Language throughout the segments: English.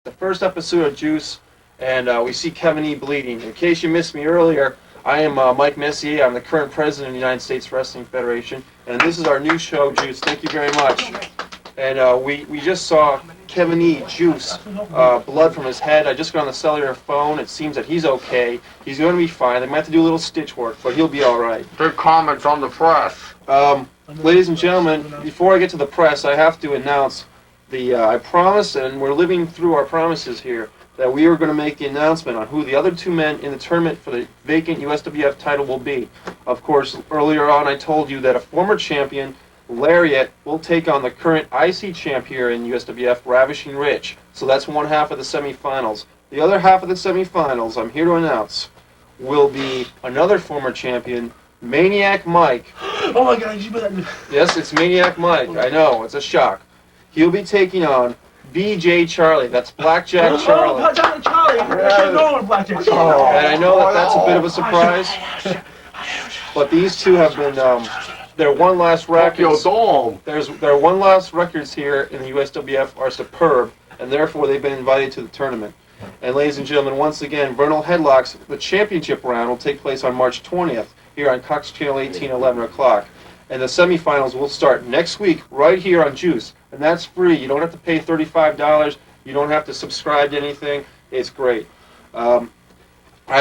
the first episode of Juice, and we see Kevin E. bleeding. In case you missed me earlier, I am Mike Messier. I'm the current president of the United States Wrestling Federation, and this is our new show, Juice. Thank you very much. And we just saw Kevin E. Juice, blood from his head. I just got on the cellular phone. It seems that he's okay. He's going to be fine. They might have to do a little stitch work, but he'll be all right. Big comments on the press. Ladies and gentlemen, before I get to the press, I have to announce I promised, and we're living through our promises here, that we are going to make the announcement on who the other two men in the tournament for the vacant USWF title will be. Of course, earlier on I told you that a former champion, Lariat, will take on the current IC champ here in USWF, Ravishing Rich. So that's one half of the semifinals. The other half of the semifinals, I'm here to announce, will be another former champion, Maniac Mike. Oh my God, you better. Yes, it's Maniac Mike. I know, it's a shock. He'll be taking on BJ Charlie. That's Blackjack Charlie. Oh, Charlie. I should know Blackjack Charlie. And I know that that's a bit of a surprise. But these two have been their one last records. Their one last records here in the USWF are superb, and therefore they've been invited to the tournament. And ladies and gentlemen, once again, Vernal Headlocks, the championship round will take place on March 20th here on Cox Channel 18, 11 o'clock. And the semifinals will start next week right here on Juice. And that's free. You don't have to pay $35. You don't have to subscribe to anything. It's great. I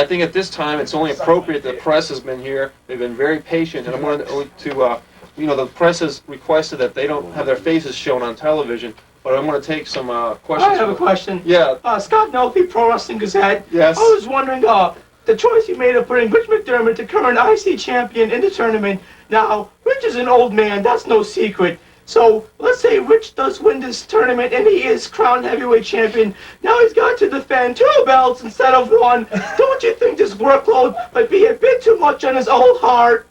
think at this time it's only appropriate that the press has been here. They've been very patient. And I wanted to the press has requested that they don't have their faces shown on television. But I want to take some questions. I have a question. Yeah. Scott Nolte, Pro Wrestling Gazette. Yes. I was wondering, the choice you made of putting Rich McDermott, the current IC champion, in the tournament. Now, Rich is an old man, that's no secret. So, let's say Rich does win this tournament and he is crowned heavyweight champion. Now he's got to defend 2 belts instead of 1. Don't you think this workload might be a bit too much on his old heart?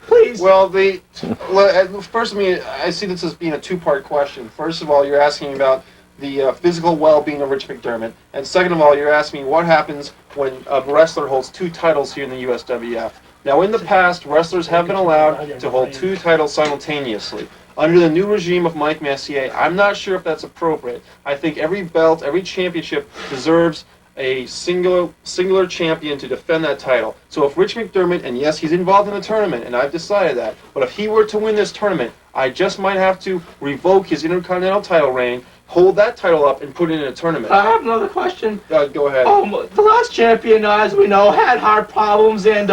Please. Well, first of all, I see this as being a two-part question. First of all, you're asking about the physical well-being of Rich McDermott. And second of all, you're asking me what happens when a wrestler holds 2 titles here in the USWF. Now, in the past, wrestlers have been allowed to hold 2 titles simultaneously. Under the new regime of Mike Messier, I'm not sure if that's appropriate. I think every belt, every championship deserves a singular champion to defend that title. So if Rich McDermott, and yes, he's involved in the tournament, and I've decided that, but if he were to win this tournament, I just might have to revoke his Intercontinental title reign, hold that title up, and put it in a tournament. I have another question. Go ahead. The last champion, as we know, had heart problems, and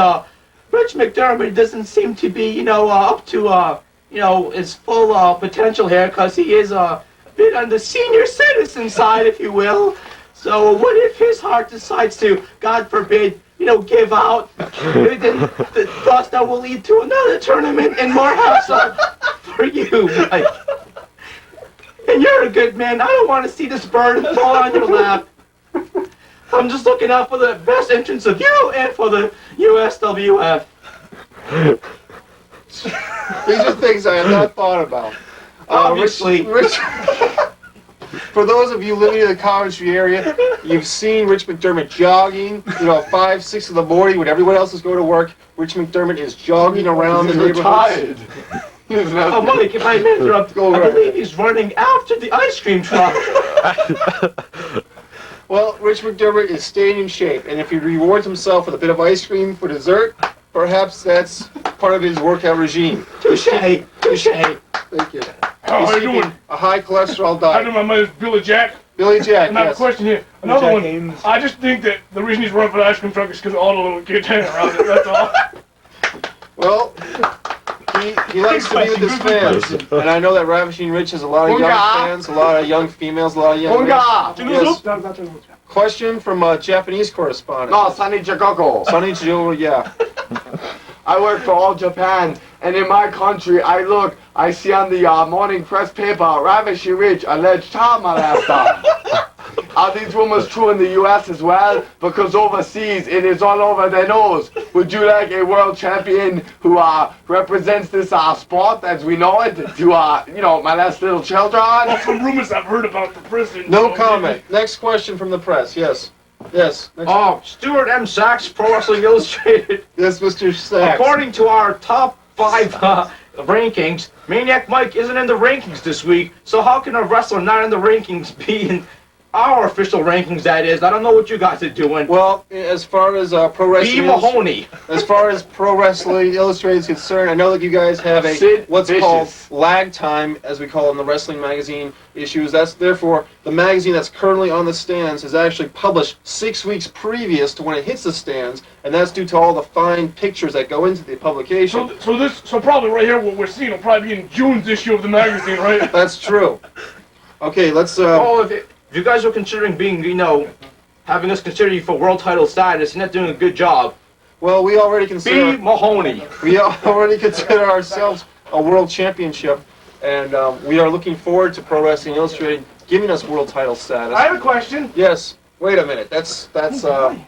Rich McDermott doesn't seem to be, up to, his full potential here, because he is a bit on the senior citizen side, if you will. So what if his heart decides to, God forbid, give out? Thus that will lead to another tournament and more hassle for you, Mike. And you're a good man. I don't want to see this burden fall on your lap. I'm just looking out for the best entrance of you and for the USWF. These are things I have not thought about. Obviously. Rich, for those of you living in the Coventry area, you've seen Rich McDermott jogging, 5, 6 in the morning when everyone else is going to work. Rich McDermott is jogging around the neighborhood. Mike, if I may interrupt, I believe he's running after the ice cream truck. Well, Rich McDermott is staying in shape, and if he rewards himself with a bit of ice cream for dessert, perhaps that's part of his workout regime. Touche. Thank you. How are you doing? A high cholesterol diet. How do my name is Billy Jack? Billy Jack, And I have a yes. question here. Another one. I just think that the reason he's running for the ice cream truck is because of all the little kids hanging around it. That's all. Well, he likes to be with his fans, and I know that Ravishing Rich has a lot of young fans, a lot of young females, a lot of young men. Yes. Question from a Japanese correspondent. No, Sonny Chikoko. Sonny Chikoko, yeah. I work for All Japan, and in my country, I see on the morning press paper, Ravishing Rich, alleged child molester. Are these rumors true in the U.S. as well? Because overseas, it is all over their nose. Would you like a world champion who represents this sport as we know it to, molest little children? Well, from rumors I've heard about the prison. No comment. Next question from the press, yes. Yes. Stuart M. Sachs, Pro Wrestling Illustrated. Yes, Mr. Sachs. According to our top 5 rankings, Maniac Mike isn't in the rankings this week, so how can a wrestler not in the rankings be in our official rankings, that is. I don't know what you guys are doing. Well, as far as Pro B. Wrestling Mahoney. As far as Pro Wrestling Illustrated is concerned, I know that you guys have a Sid what's Vicious. called lag time, as we call it in the wrestling magazine issues. That's therefore the magazine that's currently on the stands is actually published 6 weeks previous to when it hits the stands, and that's due to all the fine pictures that go into the publication. So probably right here, what we're seeing will probably be in June's issue of the magazine, right? That's true. Okay, let's. Oh, if you guys are considering being, having us consider you for world title status, you're not doing a good job. Well, we already B. consider Mahoney. ourselves a world championship, and we are looking forward to Pro Wrestling Illustrated giving us world title status. I have a question. Yes. Wait a minute. That's the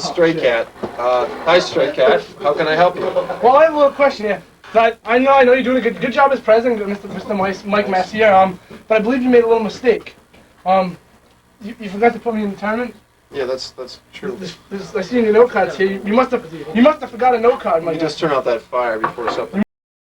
Stray Cat. Hi, Stray Cat. How can I help you? Well, I have a little question here. I know you're doing a good job as president, Mr. Mike Messier. But I believe you made a little mistake. You forgot to put me in the tournament. Yeah, that's true. I see in your note cards here. You must have forgot a note card, You Mike. just turn out that fire before something.